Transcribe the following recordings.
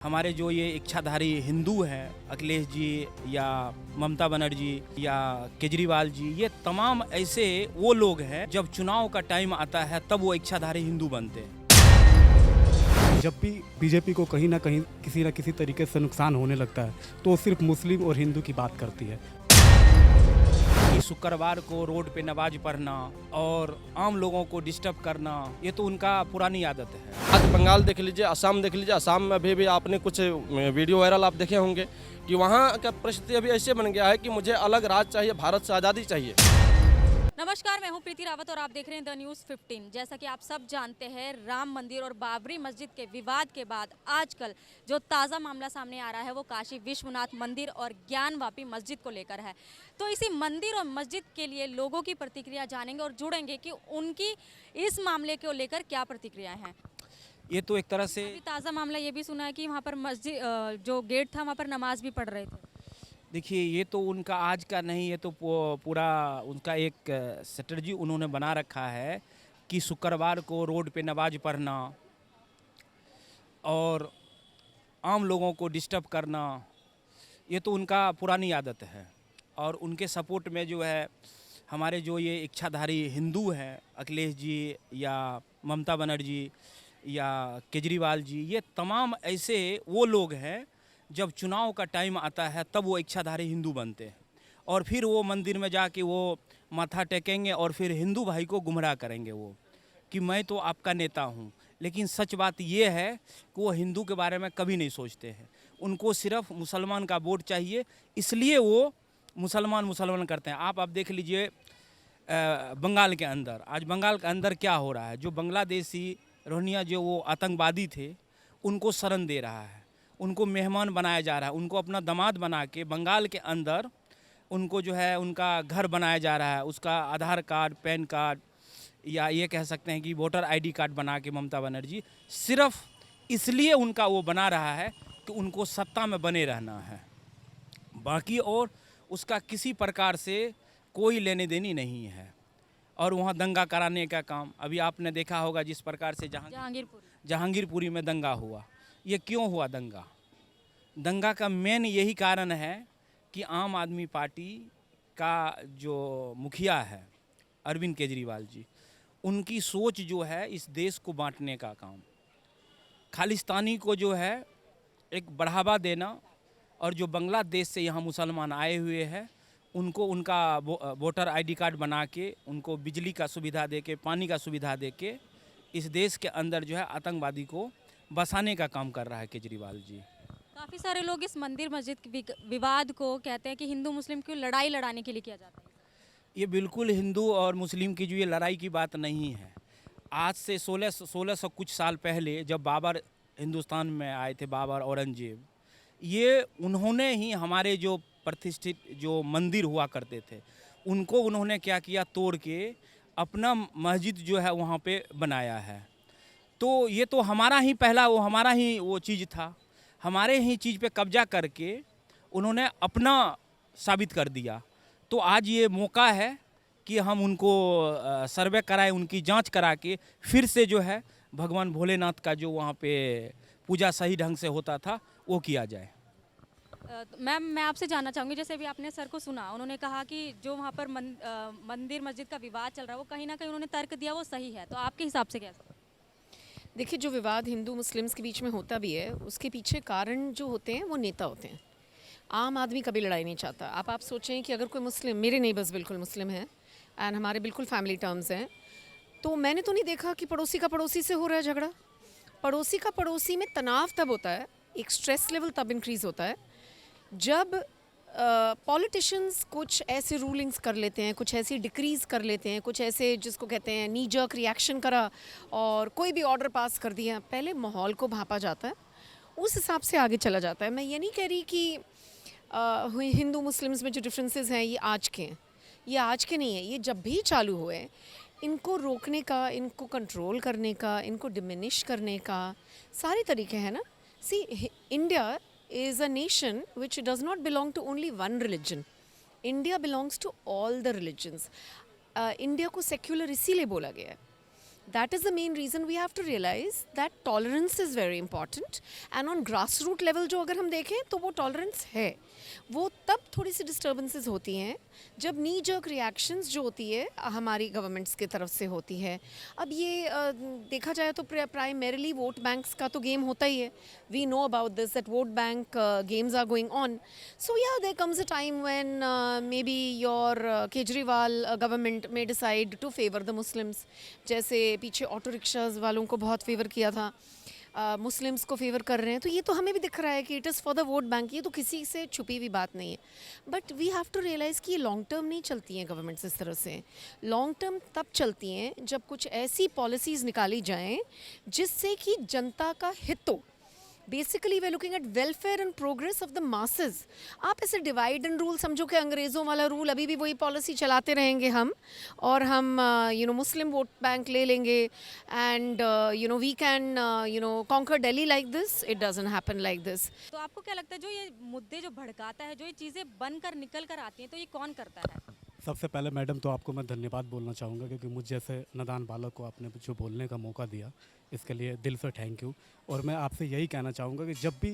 हमारे जो ये इच्छाधारी हिंदू हैं, अखिलेश जी या ममता बनर्जी या केजरीवाल जी, ये तमाम ऐसे वो लोग हैं जब चुनाव का टाइम आता है तब वो इच्छाधारी हिंदू बनते हैं। जब भी बीजेपी को कहीं ना कहीं किसी न किसी तरीके से नुकसान होने लगता है तो वो सिर्फ मुस्लिम और हिंदू की बात करती है। कि शुक्रवार को रोड पे नमाज पढ़ना और आम लोगों को डिस्टर्ब करना, ये तो उनका पुरानी आदत है। आज बंगाल देख लीजिए, असम देख लीजिए। असम में अभी भी आपने कुछ वीडियो वायरल आप देखे होंगे कि वहाँ का परिस्थिति अभी ऐसे बन गया है कि मुझे अलग राज्य चाहिए, भारत से आज़ादी चाहिए। नमस्कार, मैं हूं प्रीति रावत और आप देख रहे हैं द न्यूज़ 15। जैसा कि आप सब जानते हैं, राम मंदिर और बाबरी मस्जिद के विवाद के बाद आजकल जो ताज़ा मामला सामने आ रहा है वो काशी विश्वनाथ मंदिर और ज्ञानवापी मस्जिद को लेकर है। तो इसी मंदिर और मस्जिद के लिए लोगों की प्रतिक्रिया जानेंगे और जुड़ेंगे कि उनकी इस मामले को लेकर क्या प्रतिक्रियाएं हैं। ये तो एक तरह से अभी ताज़ा मामला ये भी सुना है कि वहाँ पर मस्जिद जो गेट था वहाँ पर नमाज भी पढ़ रहे थे। देखिए, ये तो उनका आज का नहीं, ये तो पूरा उनका एक स्ट्रेटजी उन्होंने बना रखा है कि शुक्रवार को रोड पे नमाज पढ़ना और आम लोगों को डिस्टर्ब करना, ये तो उनका पुरानी आदत है। और उनके सपोर्ट में जो है हमारे जो ये इच्छाधारी हिंदू हैं, अखिलेश जी या ममता बनर्जी या केजरीवाल जी, ये तमाम ऐसे वो लोग हैं जब चुनाव का टाइम आता है तब वो इच्छाधारी हिंदू बनते हैं और फिर वो मंदिर में जाके वो माथा टेकेंगे और फिर हिंदू भाई को गुमराह करेंगे वो कि मैं तो आपका नेता हूँ। लेकिन सच बात ये है कि वो हिंदू के बारे में कभी नहीं सोचते हैं। उनको सिर्फ मुसलमान का वोट चाहिए, इसलिए वो मुसलमान करते हैं। आप देख लीजिए बंगाल के अंदर, आज बंगाल के अंदर क्या हो रहा है। जो बांग्लादेशी रोहिंग्या जो वो आतंकवादी थे उनको शरण दे रहा है, उनको मेहमान बनाया जा रहा है, उनको अपना दामाद बना के बंगाल के अंदर उनको जो है उनका घर बनाया जा रहा है। उसका आधार कार्ड, पैन कार्ड या ये कह सकते हैं कि वोटर आईडी कार्ड बना के ममता बनर्जी सिर्फ इसलिए उनका वो बना रहा है कि उनको सत्ता में बने रहना है। बाकी और उसका किसी प्रकार से कोई लेने देनी नहीं है। और वहाँ दंगा कराने का काम अभी आपने देखा होगा, जिस प्रकार से जहांगीरपुरी में दंगा हुआ। ये क्यों हुआ दंगा का मेन यही कारण है कि आम आदमी पार्टी का जो मुखिया है अरविंद केजरीवाल जी, उनकी सोच जो है इस देश को बांटने का काम, खालिस्तानी को जो है एक बढ़ावा देना, और जो बांग्लादेश से यहाँ मुसलमान आए हुए हैं उनको उनका वोटर आईडी कार्ड बना के उनको बिजली का सुविधा दे के, पानी का सुविधा दे के इस देश के अंदर जो है आतंकवादी को बसाने का काम कर रहा है केजरीवाल जी। काफ़ी सारे लोग इस मंदिर मस्जिद विवाद को कहते हैं कि हिंदू मुस्लिम की लड़ाई लड़ाने के लिए किया जाता है। ये बिल्कुल हिंदू और मुस्लिम की जो ये लड़ाई की बात नहीं है। आज से 1600 कुछ साल पहले जब बाबर हिंदुस्तान में आए थे, बाबर औरंगजेब, ये उन्होंने ही हमारे जो प्रतिष्ठित जो मंदिर हुआ करते थे उनको उन्होंने क्या किया, तोड़ के अपना मस्जिद जो है वहाँ पे बनाया है। तो ये तो हमारा ही पहला हमारा ही वो चीज़ था, हमारे ही चीज़ पे कब्जा करके उन्होंने अपना साबित कर दिया। तो आज ये मौका है कि हम उनको सर्वे कराएं, उनकी जांच करा के फिर से जो है भगवान भोलेनाथ का जो वहाँ पे पूजा सही ढंग से होता था वो किया जाए। मैम, मैं आपसे जानना चाहूँगी, जैसे अभी आपने सर को सुना, उन्होंने कहा कि जो वहाँ पर मंदिर मस्जिद का विवाद चल रहा है वो कहीं ना कहीं उन्होंने तर्क दिया वो सही है, तो आपके हिसाब से क्या? देखिए, जो विवाद हिंदू मुस्लिम्स के बीच में होता भी है उसके पीछे कारण जो होते हैं वो नेता होते हैं। आम आदमी कभी लड़ाई नहीं चाहता। आप सोचें कि अगर कोई मुस्लिम, मेरे नेबर्स बिल्कुल मुस्लिम हैं एंड हमारे बिल्कुल फैमिली टर्म्स हैं, तो मैंने तो नहीं देखा कि पड़ोसी का पड़ोसी से हो रहा है झगड़ा। पड़ोसी का पड़ोसी में तनाव तब होता है, एक स्ट्रेस लेवल तब इंक्रीज़ होता है जब पॉलिटिशियंस कुछ ऐसे रूलिंग्स कर लेते हैं, कुछ ऐसी डिक्रीज़ कर लेते हैं, कुछ ऐसे जिसको कहते हैं नी जर्क रिएक्शन करा और कोई भी ऑर्डर पास कर दिया। पहले माहौल को भांपा जाता है, उस हिसाब से आगे चला जाता है। मैं ये नहीं कह रही कि हिंदू मुस्लिम्स में जो डिफरेंसेस हैं ये आज के हैं, ये आज के नहीं है, ये जब भी चालू हुए। इनको रोकने का, इनको कंट्रोल करने का, इनको डिमिनिश करने का सारे तरीके हैं ना। सी, India is a nation which does not belong to only one religion. India belongs to all the religions. India को secular इसीलिए बोला गया है। That is the main reason we have to realize that tolerance is very important. And on grassroots level जो अगर हम देखें तो वो tolerance है. वो तब थोड़ी सी disturbances होती हैं जब knee jerk reactions जो होती है हमारी गवर्नमेंट्स की तरफ से होती है. अब ये देखा जाए तो primarily vote banks का तो game होता ही है. We know about this, that vote bank games are going on. So yeah, there comes a time when maybe your Kejriwal government may decide to favor the Muslims. जैसे पीछे auto rickshaws वालों को बहुत favour किया था, Muslims को favour कर रहे हैं, तो ये तो हमें भी दिख रहा है कि it is for the vote bank. ये तो किसी से छुपी हुई बात नहीं है. But we have to realise कि ये लॉन्ग टर्म नहीं चलती हैं गवर्नमेंट्स इस तरह से. लॉन्ग टर्म तब चलती हैं जब कुछ ऐसी पॉलिसीज़ निकाली जाएं जिससे कि जनता का हित हो. Basically we looking at welfare and progress of the masses. आप ऐसे डिवाइड एंड रूल समझो कि अंग्रेज़ों वाला रूल अभी भी वही पॉलिसी चलाते रहेंगे हम, और हम मुस्लिम वोट बैंक ले लेंगे and we can conquer Delhi like this. It doesn't happen like this. तो आपको क्या लगता है जो ये मुद्दे जो भड़काता है, जो ये चीज़ें बनकर निकल कर आती हैं, तो ये कौन करता है? सबसे पहले मैडम तो आपको मैं धन्यवाद बोलना चाहूँगा, क्योंकि मुझ जैसे नादान बालक को आपने जो बोलने का मौका दिया, इसके लिए दिल से थैंक यू. और मैं आपसे यही कहना चाहूँगा कि जब भी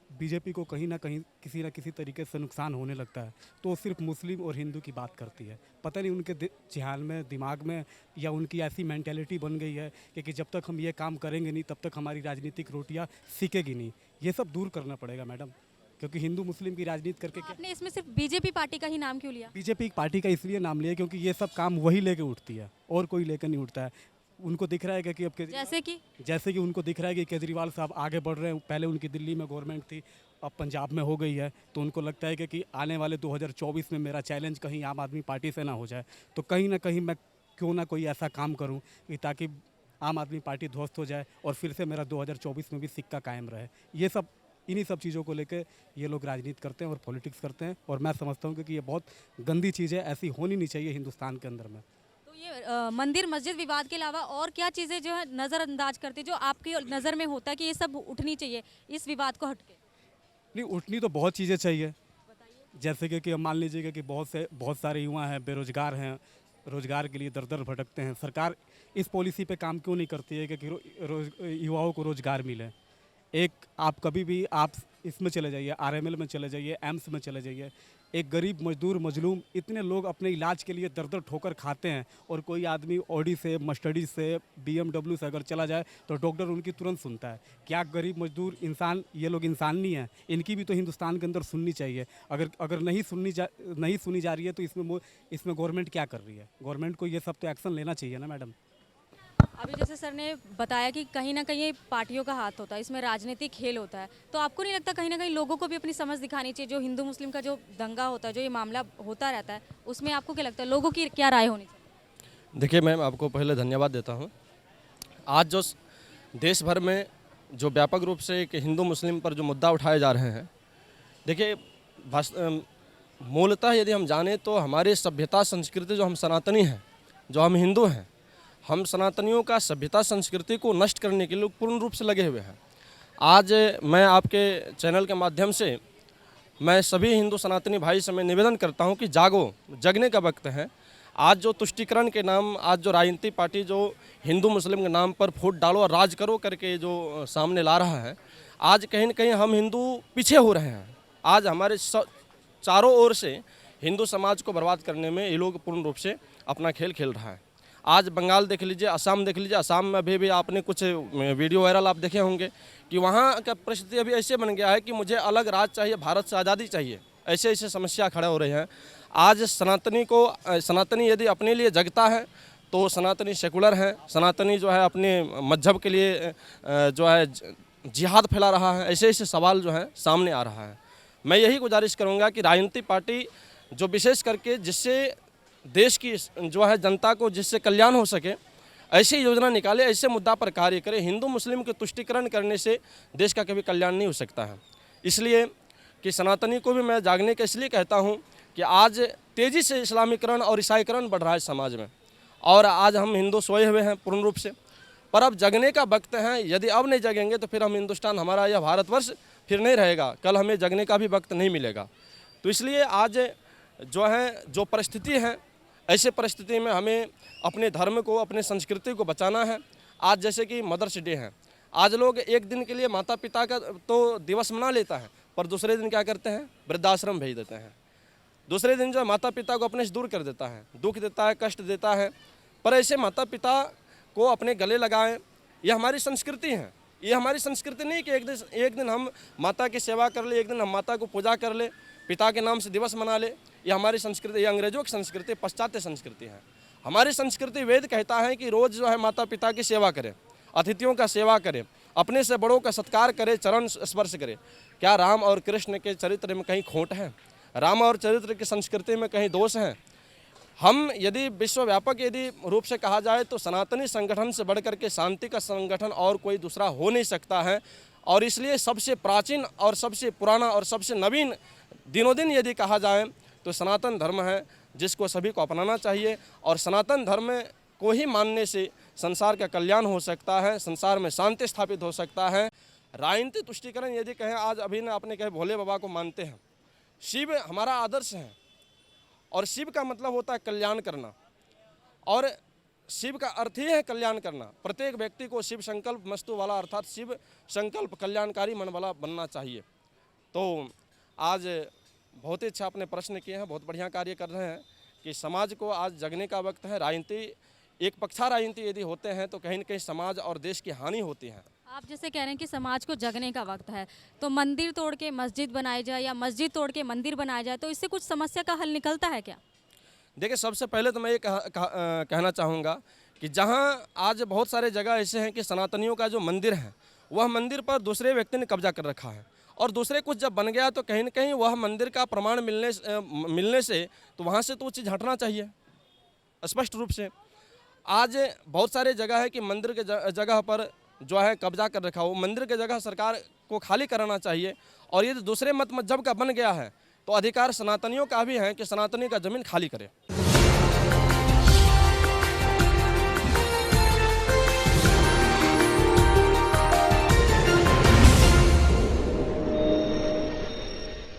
बीजेपी को कहीं ना किसी तरीके से नुकसान होने लगता है तो वो सिर्फ मुस्लिम और हिंदू की बात करती है. पता नहीं उनके ज़हन में, दिमाग में, या उनकी ऐसी मेंटेलिटी बन गई है कि जब तक हम ये काम करेंगे नहीं तब तक हमारी राजनीतिक रोटियाँ सीखेगी नहीं. ये सब दूर करना पड़ेगा मैडम, क्योंकि हिंदू मुस्लिम की राजनीति करके क्या. आपने इसमें सिर्फ बीजेपी पार्टी का ही नाम क्यों लिया? बीजेपी पार्टी का इसलिए नाम लिया क्योंकि ये सब काम वही लेके उठती है और कोई लेकर नहीं उठता है. उनको दिख रहा है कि अब जैसे कि उनको दिख रहा है कि केजरीवाल साहब आगे बढ़ रहे हैं. पहले उनकी दिल्ली में गवर्नमेंट थी, अब पंजाब में हो गई है, तो उनको लगता है कि आने वाले 2024 में मेरा चैलेंज कहीं आम आदमी पार्टी से ना हो जाए. तो कहीं ना कहीं मैं क्यों ना कोई ऐसा काम करूं कि ताकि आम आदमी पार्टी ध्वस्त हो जाए और फिर से मेरा 2024 में भी सिक्का कायम रहे. ये सब इन्हीं सब चीज़ों को लेकर ये लोग राजनीति करते हैं और पॉलिटिक्स करते हैं, और मैं समझता हूँ कि ये बहुत गंदी चीज़ है. ऐसी होनी नहीं चाहिए हिंदुस्तान के अंदर में. तो ये मंदिर मस्जिद विवाद के अलावा और क्या चीज़ें जो है नज़रअंदाज करती जो आपकी नज़र में होता है कि ये सब उठनी चाहिए इस विवाद को हटके? नहीं, उठनी तो बहुत चीज़ें चाहिए. जैसे कि मान लीजिएगा कि बहुत सारे युवा हैं, बेरोजगार हैं, रोजगार के लिए दर दर भटकते हैं. सरकार इस पॉलिसी पे काम क्यों नहीं करती है कि युवाओं को रोजगार मिले. एक आप कभी भी आप इसमें चले जाइए, आरएमएल में चले जाइए, एम्स में चले जाइए, एक गरीब मजदूर मजलूम इतने लोग अपने इलाज के लिए दर दर ठोकर खाते हैं, और कोई आदमी ऑडी से, मर्सिडीज से, BMW से अगर चला जाए तो डॉक्टर उनकी तुरंत सुनता है. क्या गरीब मजदूर इंसान, ये लोग इंसान नहीं है? इनकी भी तो हिंदुस्तान के अंदर सुननी चाहिए. अगर नहीं सुनी जा रही है तो इसमें गवर्नमेंट क्या कर रही है? गवर्नमेंट को ये सब तो एक्शन लेना चाहिए ना मैडम. अभी जैसे सर ने बताया कि कहीं ना कहीं पार्टियों का हाथ होता है, इसमें राजनीतिक खेल होता है, तो आपको नहीं लगता कहीं ना कहीं लोगों को भी अपनी समझ दिखानी चाहिए? जो हिंदू मुस्लिम का जो दंगा होता है, जो ये मामला होता रहता है, उसमें आपको क्या लगता है लोगों की क्या राय होनी चाहिए? देखिए मैम, आपको पहले धन्यवाद देता हूँ. आज जो देश भर में जो व्यापक रूप से एक हिंदू मुस्लिम पर जो मुद्दा उठाए जा रहे हैं, देखिए मूलतः यदि हम जानें तो हमारे सभ्यता संस्कृति, जो हम सनातनी हैं, जो हम हिंदू हैं, हम सनातनियों का सभ्यता संस्कृति को नष्ट करने के लिए पूर्ण रूप से लगे हुए हैं. आज मैं आपके चैनल के माध्यम से मैं सभी हिंदू सनातनी भाई से मैं निवेदन करता हूं कि जागो, जगने का वक्त है. आज जो तुष्टीकरण के नाम, आज जो राजनीतिक पार्टी जो हिंदू मुस्लिम के नाम पर वोट डालो और राज करो करके जो सामने ला रहा है, आज कहीं न कहीं हम हिंदू पीछे हो रहे हैं. आज हमारे चारों ओर से हिंदू समाज को बर्बाद करने में ये लोग पूर्ण रूप से अपना खेल खेल रहा है. आज बंगाल देख लीजिए, असम देख लीजिए. असम में भी आपने कुछ वीडियो वायरल आप देखे होंगे कि वहाँ का परिस्थिति अभी ऐसे बन गया है कि मुझे अलग राज चाहिए, भारत से आज़ादी चाहिए. ऐसे समस्या खड़े हो रहे हैं. आज सनातनी यदि अपने लिए जगता है तो सनातनी सेकुलर हैं. सनातनी जो है अपने मजहब के लिए जो है जिहाद फैला रहा है. ऐसे सवाल जो है सामने आ रहा है. मैं यही गुजारिश करूँगा कि राजनीतिक पार्टी जो विशेष करके जिससे देश की जो है जनता को जिससे कल्याण हो सके, ऐसी योजना निकाले, ऐसे मुद्दा पर कार्य करे. हिंदू मुस्लिम के तुष्टीकरण करने से देश का कभी कल्याण नहीं हो सकता है. इसलिए कि सनातनी को भी मैं जागने का इसलिए कहता हूं कि आज तेज़ी से इस्लामीकरण और ईसाईकरण बढ़ रहा है समाज में, और आज हम हिंदू सोए हुए हैं पूर्ण रूप से. पर अब जगने का वक्त है. यदि अब नहीं जगेंगे तो फिर हम हिंदुस्तान, हमारा यह भारतवर्ष फिर नहीं रहेगा. कल हमें जगने का भी वक्त नहीं मिलेगा. तो इसलिए आज जो परिस्थिति है, ऐसे परिस्थिति में हमें अपने धर्म को, अपने संस्कृति को बचाना है। आज जैसे कि मदर्स डे है, आज लोग एक दिन के लिए माता पिता का तो दिवस मना लेता है, पर दूसरे दिन क्या करते हैं, वृद्धाश्रम भेज देते हैं। दूसरे दिन जो माता पिता को अपने से दूर कर देता है, दुख देता है, कष्ट देता है। पर ऐसे माता पिता को अपने गले लगाएं, यह हमारी संस्कृति है। ये हमारी संस्कृति नहीं कि एक दिन हम माता की सेवा कर ले, एक दिन हम माता को पूजा कर ले, पिता के नाम से दिवस मना ले। ये हमारी संस्कृति, ये अंग्रेजों की संस्कृति, पाश्चात्य संस्कृति है। हमारी संस्कृति वेद कहता है कि रोज़ जो है माता पिता की सेवा करें, अतिथियों का सेवा करें, अपने से बड़ों का सत्कार करें, चरण स्पर्श करें। क्या राम और कृष्ण के चरित्र में कहीं खोट है? राम और चरित्र की संस्कृति में कहीं दोष है? हम यदि विश्वव्यापक यदि रूप से कहा जाए तो सनातनी संगठन से बढ़कर के शांति का संगठन और कोई दूसरा हो नहीं सकता है। और इसलिए सबसे प्राचीन और सबसे पुराना और सबसे नवीन दिनों दिन यदि कहा जाए तो सनातन धर्म है, जिसको सभी को अपनाना चाहिए। और सनातन धर्म को ही मानने से संसार का कल्याण हो सकता है, संसार में शांति स्थापित हो सकता है। राजनीतिक तुष्टिकरण यदि कहें, आज अभी ने आपने कहे भोले बाबा को मानते हैं, शिव हमारा आदर्श है और शिव का मतलब होता है कल्याण करना, और शिव का अर्थ ही है कल्याण करना। प्रत्येक व्यक्ति को शिव संकल्प मस्तु वाला अर्थात शिव संकल्प कल्याणकारी मन वाला बनना चाहिए। तो आज बहुत ही अच्छा अपने प्रश्न किए हैं, बहुत बढ़िया कार्य कर रहे हैं कि समाज को आज जगने का वक्त है। राजनीति, एक पक्षा राजनीति यदि होते हैं तो कहीं न कहीं समाज और देश की हानि होती है। आप जैसे कह रहे हैं कि समाज को जगने का वक्त है, तो मंदिर तोड़ के मस्जिद बनाई जाए या मस्जिद तोड़ के मंदिर बनाया जाए तो इससे कुछ समस्या का हल निकलता है क्या? देखिए, सबसे पहले तो मैं ये कहना चाहूँगा कि जहाँ आज बहुत सारे जगह ऐसे हैं कि सनातनियों का जो मंदिर है वह मंदिर पर दूसरे व्यक्ति ने कब्जा कर रखा है, और दूसरे कुछ जब बन गया तो कहीं न कहीं वह मंदिर का प्रमाण मिलने से तो वहाँ से तो वो चीज़ हटना चाहिए स्पष्ट रूप से। आज बहुत सारे जगह है कि मंदिर के जगह पर जो है कब्जा कर रखा हो, मंदिर के जगह सरकार को खाली कराना चाहिए। और यदि दूसरे मत मजहब का बन गया है तो अधिकार सनातनियों का भी है कि सनातनी का ज़मीन खाली करे।